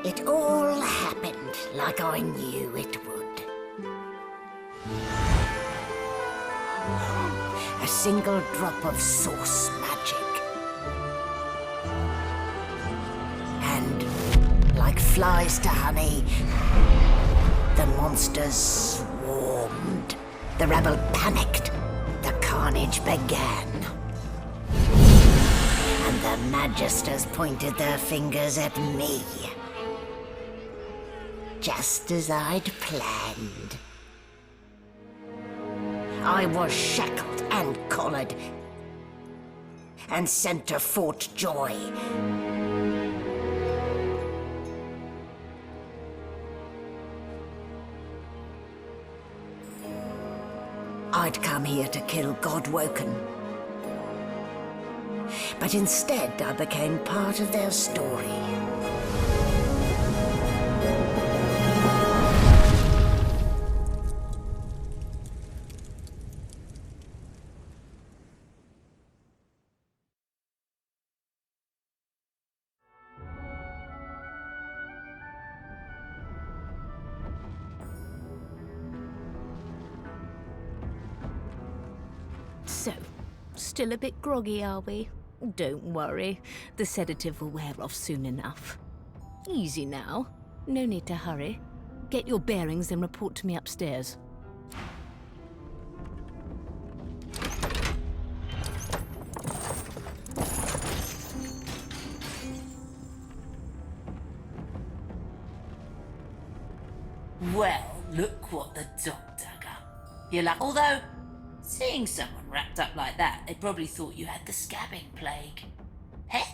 It all happened like I knew it would. A single drop of source magic. And, like flies to honey, the monsters swarmed. The rebel panicked. The carnage began. And the Magisters pointed their fingers at me. Just as I'd planned. I was shackled and collared, and sent to Fort Joy. I'd come here to kill Godwoken. But instead, I became part of their story. So, still a bit groggy, are we? Don't worry, the sedative will wear off soon enough. Easy now, no need to hurry. Get your bearings and report to me upstairs. Well, look what the dog dug up. You're like, although, seeing someone wrapped up like that, they probably thought you had the scabbing plague. Heh?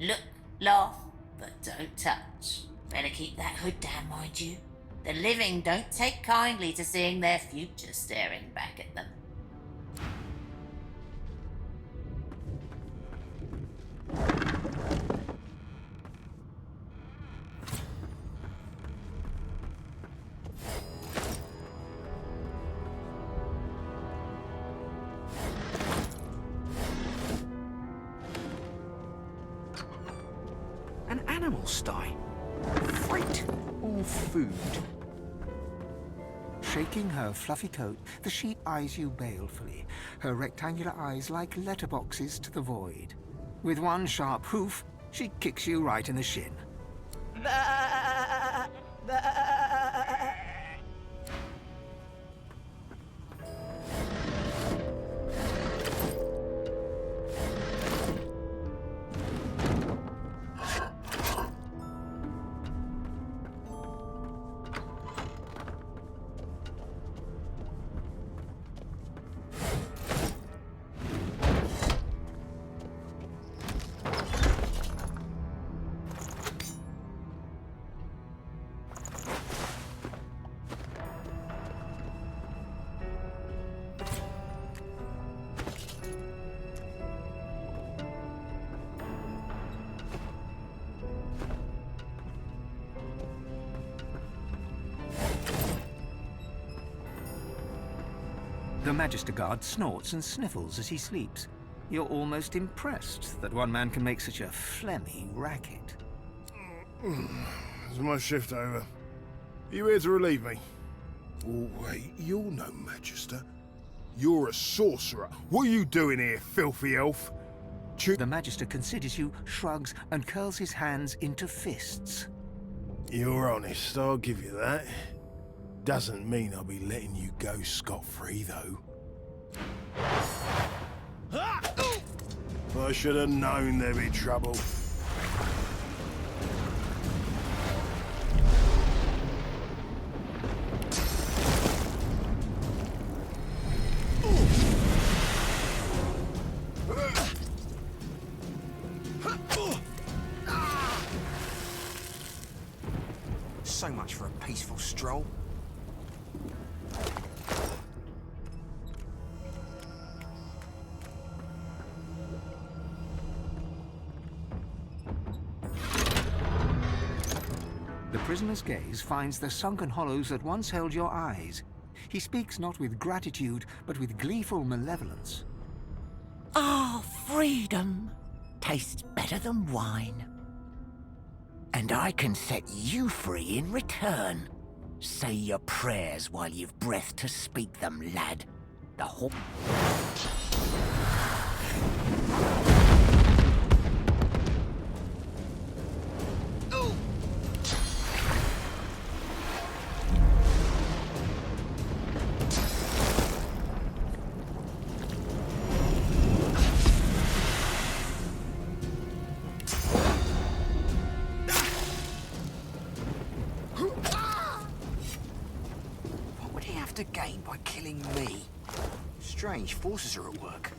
Look, laugh, but don't touch. Better keep that hood down, mind you. The living don't take kindly to seeing their future staring back at them. An animal sty? Freight or food? Shaking her fluffy coat, the sheep eyes you balefully, her rectangular eyes like letterboxes to the void. With one sharp hoof, she kicks you right in the shin. The Magister Guard snorts and sniffles as he sleeps. You're almost impressed that one man can make such a phlegmy racket. Is my shift over? Are you here to relieve me? Oh, wait, you're no Magister. You're a sorcerer. What are you doing here, filthy elf? The Magister considers you, shrugs, and curls his hands into fists. You're honest, I'll give you that. Doesn't mean I'll be letting you go scot-free, though. I should have known there'd be trouble. So much for a peaceful stroll. The prisoner's gaze finds the sunken hollows that once held your eyes. He speaks not with gratitude, but with gleeful malevolence. Our freedom tastes better than wine. And I can set you free in return. Say your prayers while you've breath to speak them, lad. The whole... What would he have to gain by killing me? Strange forces are at work.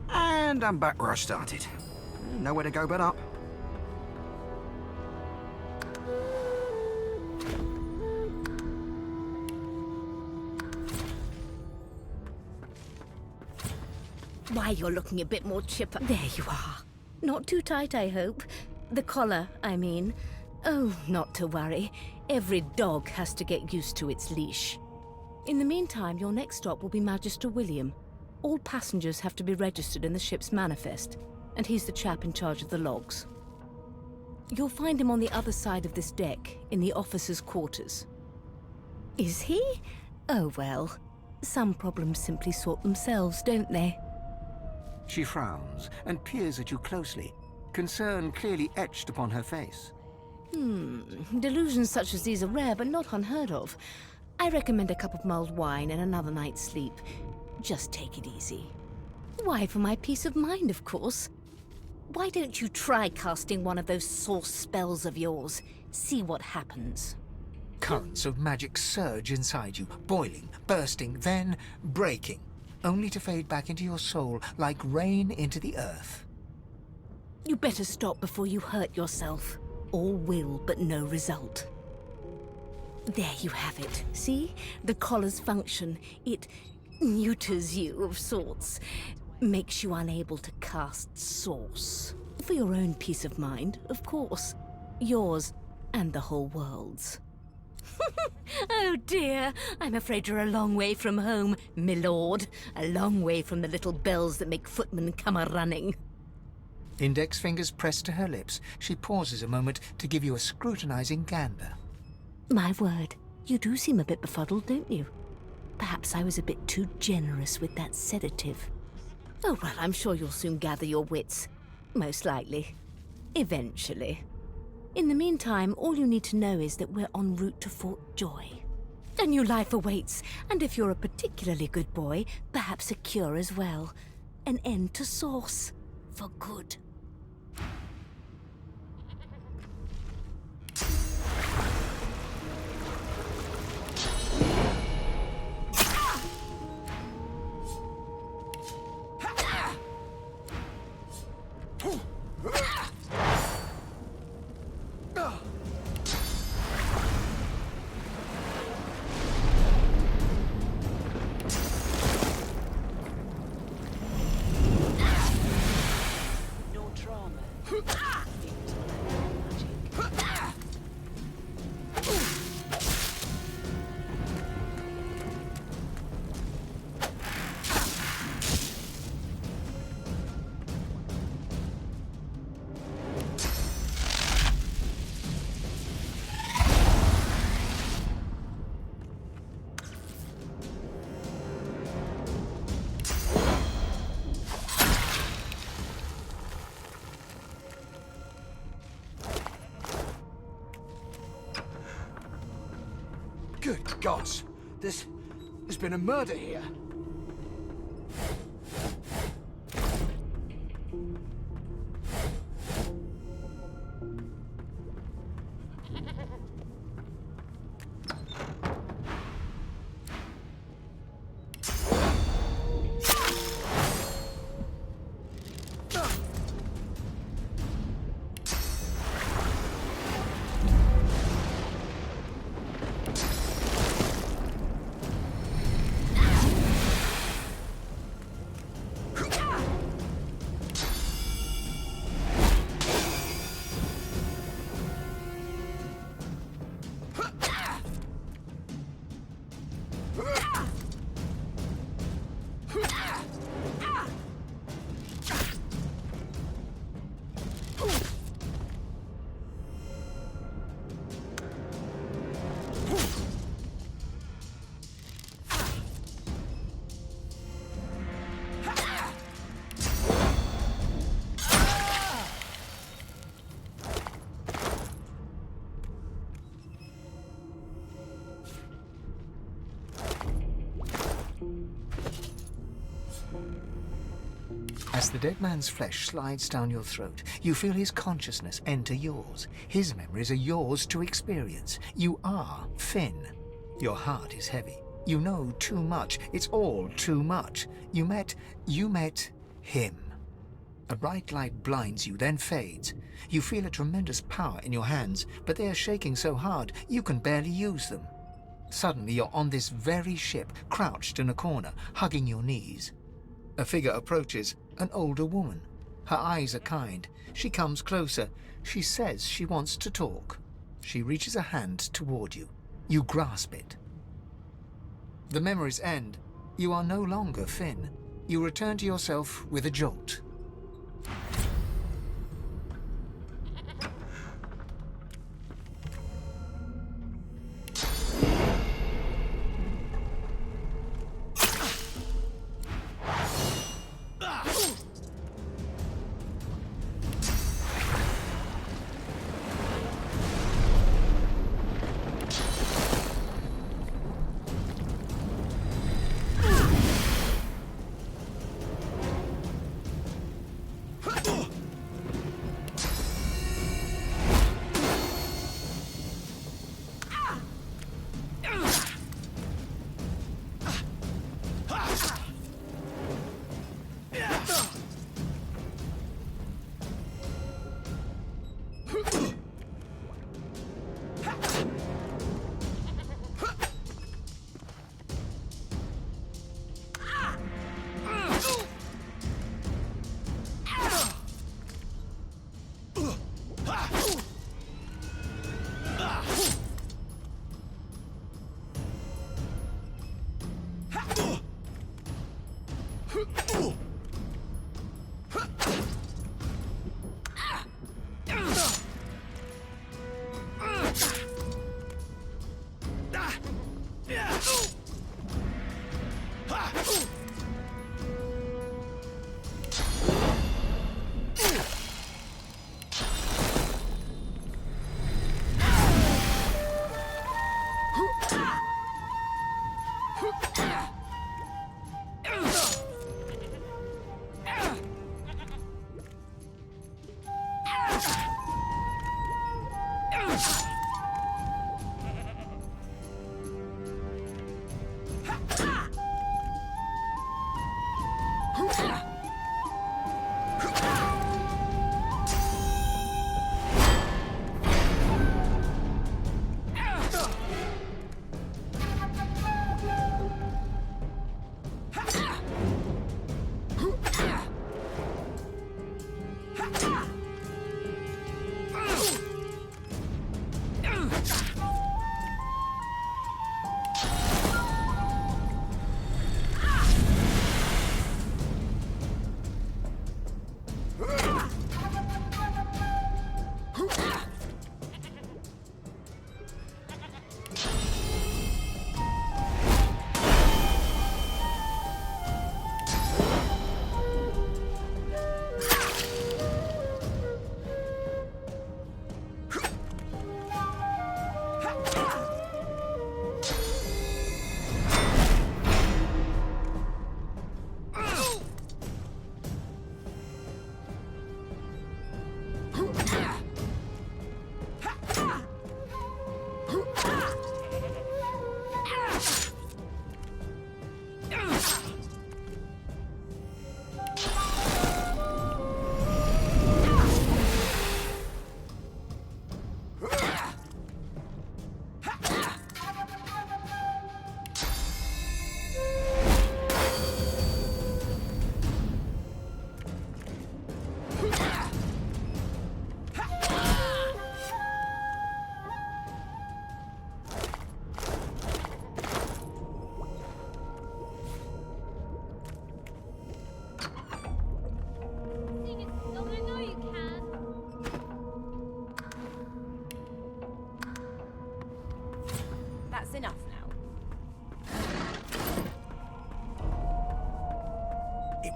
And I'm back where I started. Nowhere to go but up. Why, you're looking a bit more chipper. There you are. Not too tight, I hope. The collar, I mean. Oh, not to worry. Every dog has to get used to its leash. In the meantime, your next stop will be Magister William. All passengers have to be registered in the ship's manifest, and he's the chap in charge of the logs. You'll find him on the other side of this deck, in the officers' quarters. Is he? Oh well. Some problems simply sort themselves, don't they? She frowns and peers at you closely, concern clearly etched upon her face. Delusions such as these are rare, but not unheard of. I recommend a cup of mulled wine and another night's sleep. Just take it easy. Why, for my peace of mind, of course. Why don't you try casting one of those source spells of yours? See what happens. Currents of magic surge inside you, boiling, bursting, then breaking, only to fade back into your soul like rain into the earth. You better stop before you hurt yourself. All will, but no result. There you have it. See? The collar's function. It neuters you of sorts. Makes you unable to cast source. For your own peace of mind, of course. Yours and the whole world's. Oh dear, I'm afraid you're a long way from home, milord. A long way from the little bells that make footmen come a-running. Index fingers pressed to her lips, she pauses a moment to give you a scrutinizing gander. My word, you do seem a bit befuddled, don't you? Perhaps I was a bit too generous with that sedative. Oh, well, I'm sure you'll soon gather your wits. Most likely. Eventually. In the meantime, all you need to know is that we're en route to Fort Joy. A new life awaits, and if you're a particularly good boy, perhaps a cure as well. An end to Source. For good. gods! There's been a murder here. As the dead man's flesh slides down your throat, you feel his consciousness enter yours. His memories are yours to experience. You are Finn. Your heart is heavy. You know too much. It's all too much. You met him. A bright light blinds you, then fades. You feel a tremendous power in your hands, but they are shaking so hard you can barely use them. Suddenly you're on this very ship, crouched in a corner, hugging your knees. A figure approaches, an older woman. Her eyes are kind. She comes closer. She says she wants to talk. She reaches a hand toward you. You grasp it. The memories end. You are no longer Finn. You return to yourself with a jolt.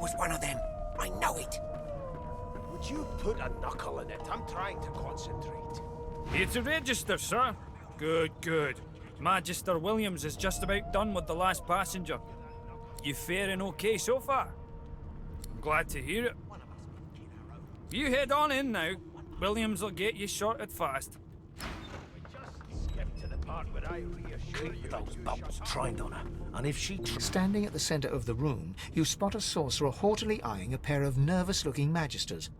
was one of them. I know it. Would you put a knuckle in it? I'm trying to concentrate. Here to register, sir. Good, good. Magister Williams is just about done with the last passenger. You faring okay so far? I'm glad to hear it. You head on in now. Williams will get you sorted fast. Just skip to the part where I reassure you. Keep those bolts trained on her, and if she... Standing at the center of the room, you spot a sorcerer haughtily eyeing a pair of nervous-looking magisters.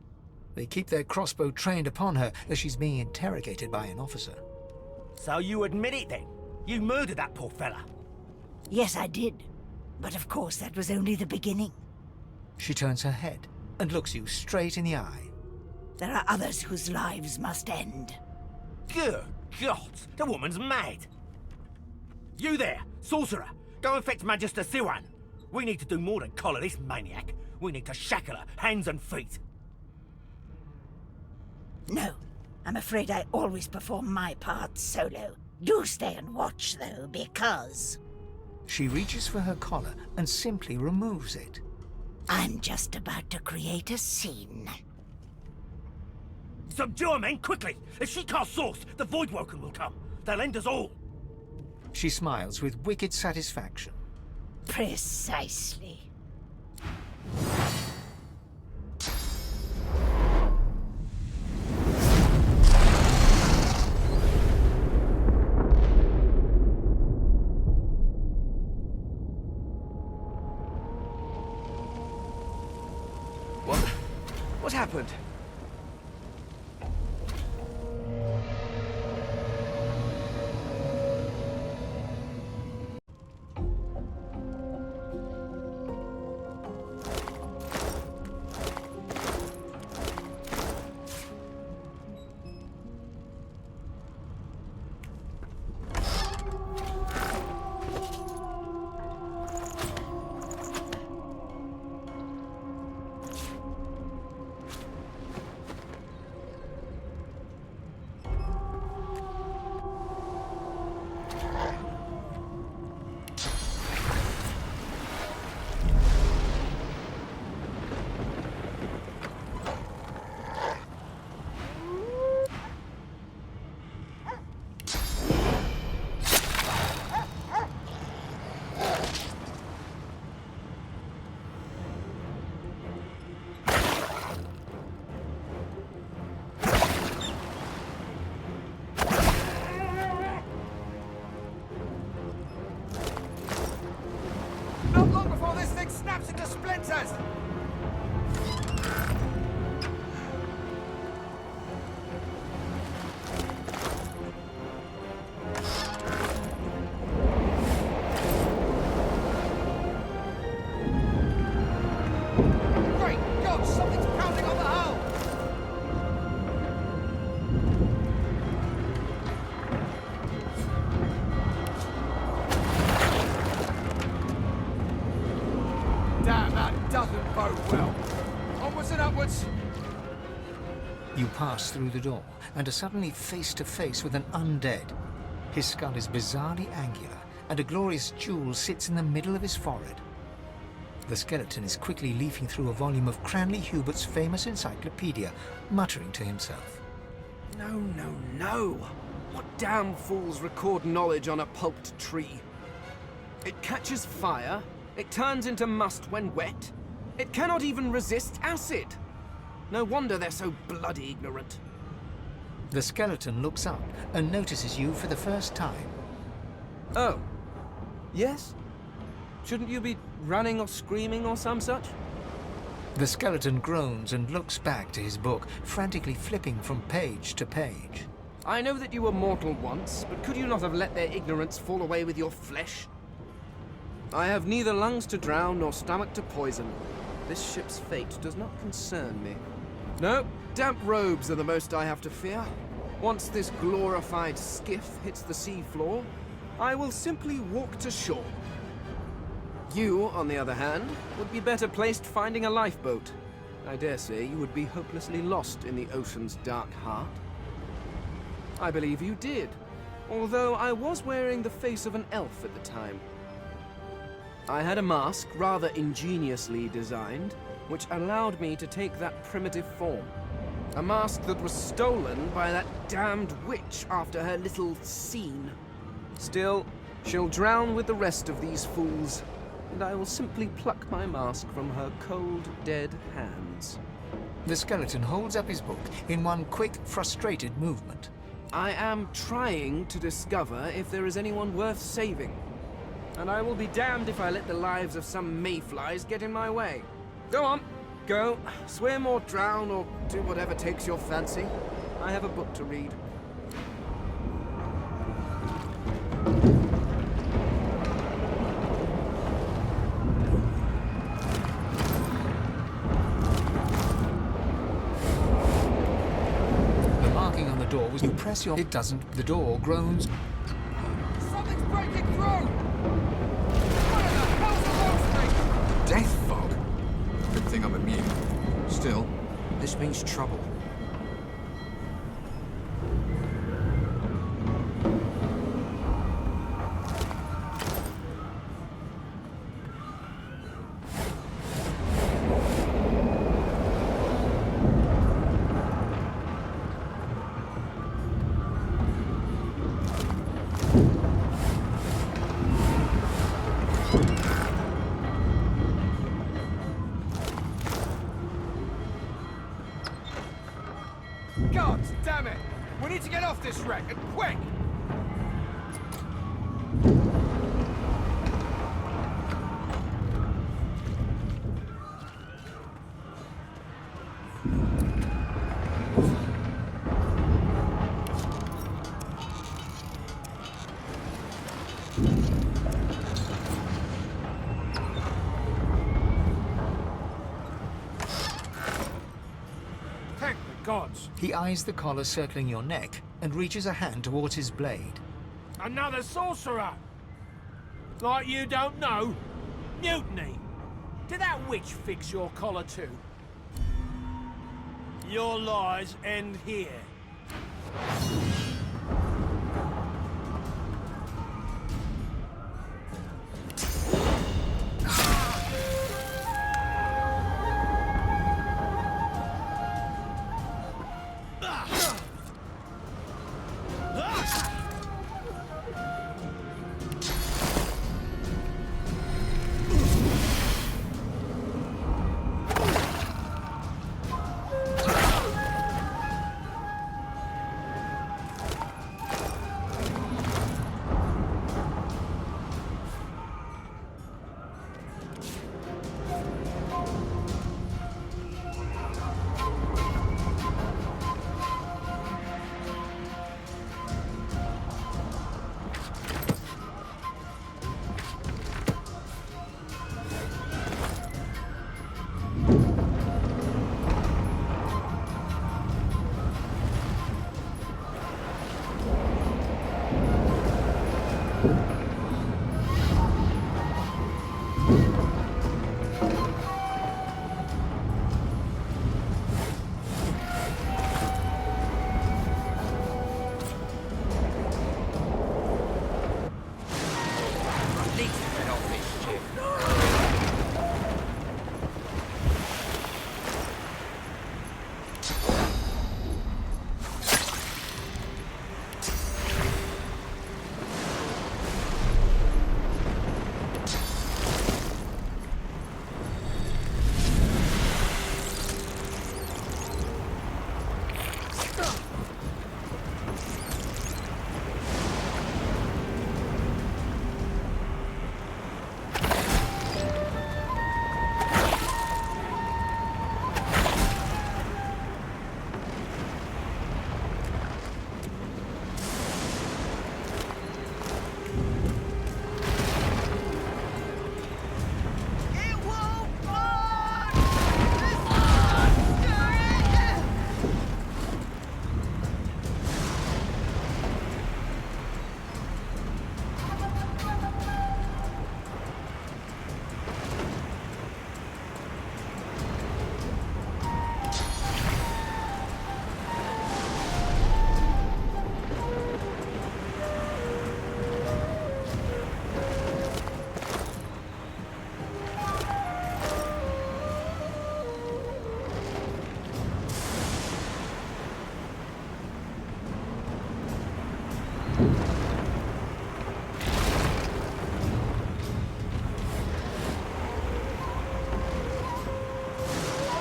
They keep their crossbow trained upon her as she's being interrogated by an officer. So you admit it then? You murdered that poor fella? Yes, I did. But of course, that was only the beginning. She turns her head and looks you straight in the eye. There are others whose lives must end. Good God, the woman's mad. You there, sorcerer, go and fetch Magister Siwan. We need to do more than collar this maniac. We need to shackle her, hands and feet. No, I'm afraid I always perform my part solo. Do stay and watch, though, because She reaches for her collar and simply removes it. I'm just about to create a scene. Subdue her, men, quickly! If she casts source, the Voidwoken will come. They'll end us all. She smiles with wicked satisfaction. Precisely. What happened? Not long before this thing snaps into splinters! Great God, something's pounding on the hull! Damn, that doesn't bode well. Onwards and upwards. You pass through the door and are suddenly face to face with an undead. His skull is bizarrely angular, and a glorious jewel sits in the middle of his forehead. The skeleton is quickly leafing through a volume of Cranley Hubert's famous encyclopedia, muttering to himself. No, no, no. What damn fools record knowledge on a pulped tree? It catches fire, it turns into must when wet, it cannot even resist acid. No wonder they're so bloody ignorant. The skeleton looks up and notices you for the first time. Oh. Yes? Shouldn't you be running or screaming or some such? The skeleton groans and looks back to his book, frantically flipping from page to page. I know that you were mortal once, but could you not have let their ignorance fall away with your flesh? I have neither lungs to drown nor stomach to poison. This ship's fate does not concern me. No, damp robes are the most I have to fear. Once this glorified skiff hits the sea floor, I will simply walk to shore. You, on the other hand, would be better placed finding a lifeboat. I dare say you would be hopelessly lost in the ocean's dark heart. I believe you did, although I was wearing the face of an elf at the time. I had a mask, rather ingeniously designed, which allowed me to take that primitive form. A mask that was stolen by that damned witch after her little scene. Still, she'll drown with the rest of these fools, and I will simply pluck my mask from her cold, dead hands. The skeleton holds up his book in one quick, frustrated movement. I am trying to discover if there is anyone worth saving. And I will be damned if I let the lives of some mayflies get in my way. Go on, go, swim or drown or do whatever takes your fancy. I have a book to read. The marking on the door was you press your... It doesn't. The door groans. Something's breaking through! What in the hell's the thing? Death fog? Good thing I'm immune. Still, this means trouble. God damn it! We need to get off this wreck, and quick! Thank the gods! He eyes the collar circling your neck and reaches a hand towards his blade. Another sorcerer! Like you don't know? Mutiny! Did that witch fix your collar too? Your lies end here.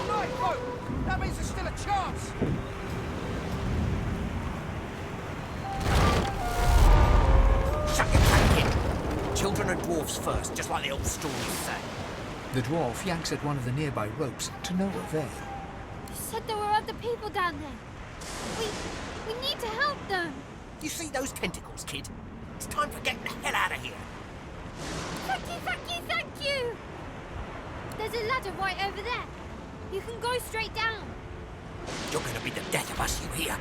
Right, folk! That means there's still a chance! Shut your trap, kid! Children and dwarfs first, just like the old stories say. The dwarf yanks at one of the nearby ropes to no avail. You said there were other people down there. We need to help them. You see those tentacles, kid? It's time for getting the hell out of here. Thank you, thank you, thank you! There's a ladder right over there. You can go straight down. You're gonna be the death of us, you hear?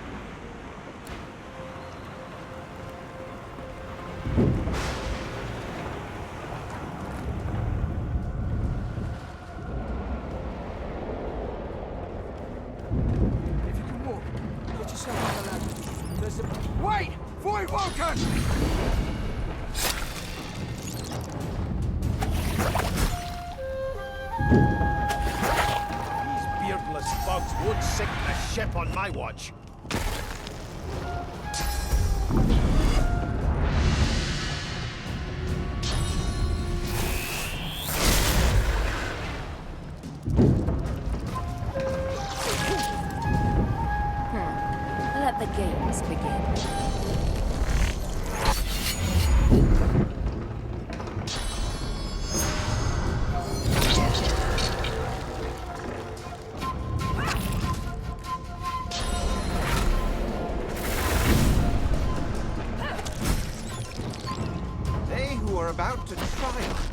If you can walk, get yourself on the ladder. There's a... Wait! Voidwoken! These beardless bugs won't sink the ship on my watch. Let the games begin. They who are about to triumph.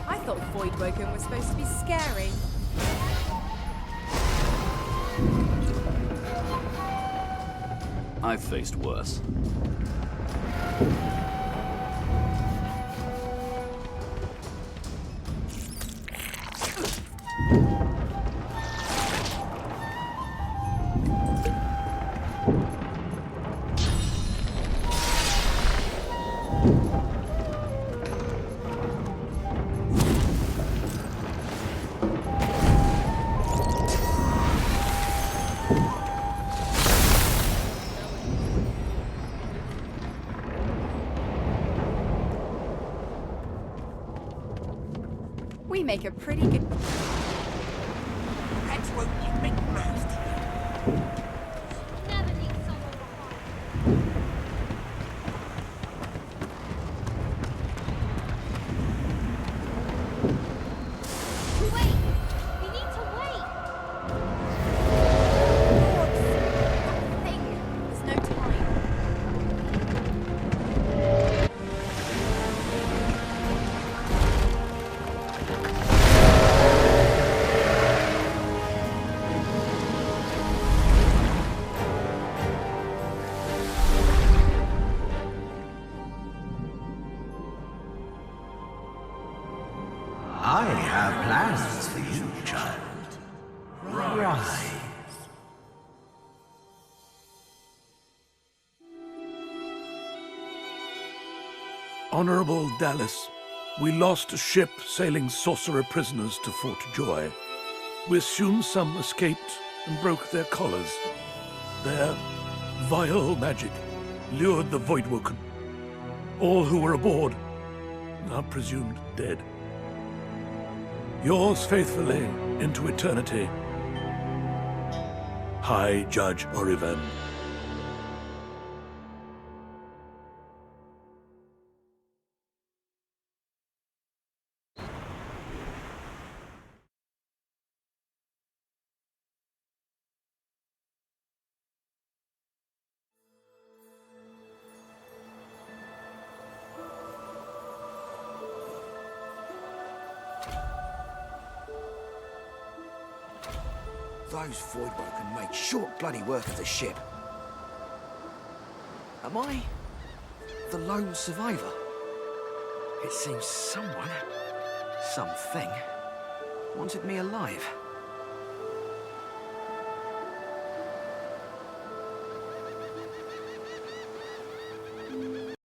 I thought Voidwoken was supposed to be scary. I've faced worse. We make a pretty good... That's what you big mouthed. Never leave someone behind. Wait! We need to wait! That thing. There's no time. I have plans for you, child. Rise. Honorable Dallas, we lost a ship sailing sorcerer prisoners to Fort Joy. We assume some escaped and broke their collars. Their vile magic lured the Voidwoken. All who were aboard are presumed dead. Yours faithfully into eternity, High Judge Oriven. Those Voidwoken made short bloody work of the ship. Am I the lone survivor? It seems someone, something, wanted me alive.